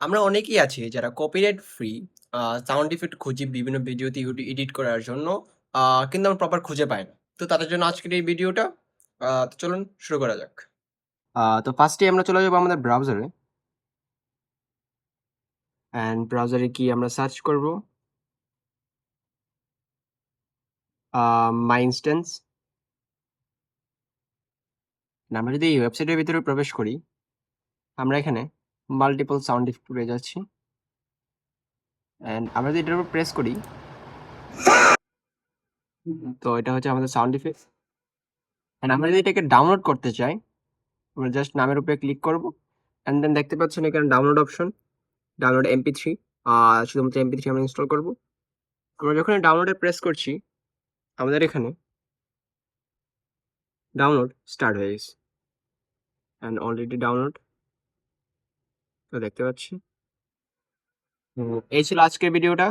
আমরা অনেকেই আছি যারা কপিরাইট ফ্রি সাউন্ড ইফেক্ট খুঁজি বিভিন্ন ভিডিওতে এডিট করার জন্য। কিন্তু আমরা প্রপার খুঁজে পাই না। তো তাদের জন্য আজকের এই ভিডিওটা। তো চলুন শুরু করা যাক। তো ফার্স্টে আমরা চলে যাবো আমাদের ব্রাউজারে। অ্যান্ড ব্রাউজারে গিয়ে আমরা সার্চ করব মাই ইনস্ট্যান্স। আমরা যদি এই ওয়েবসাইটের ভিতরে প্রবেশ করি, আমরা এখানে মাল্টিপল সাউন্ড ইফেক্ট পেয়ে যাচ্ছি। অ্যান্ড আমরা যদি এটার উপর প্রেস করি, তো এটা হচ্ছে আমাদের সাউন্ড ইফেক্ট। অ্যান্ড আমরা যদি এটাকে ডাউনলোড করতে চাই, আমরা জাস্ট নামের উপরে ক্লিক করব। অ্যান্ড দেন দেখতে পাচ্ছেন এখানে ডাউনলোড অপশন, ডাউনলোড এমপি3। শুধুমাত্র এমপি3 আমরা ইনস্টল করব। আমরা যখন ডাউনলোডে প্রেস করছি, আমাদের এখানে ডাউনলোড স্টার্ট হয়ে গেছে। অ্যান্ড অলরেডি ডাউনলোড তো দেখতে পাচ্ছি। এই ছিল আজকের ভিডিওটা।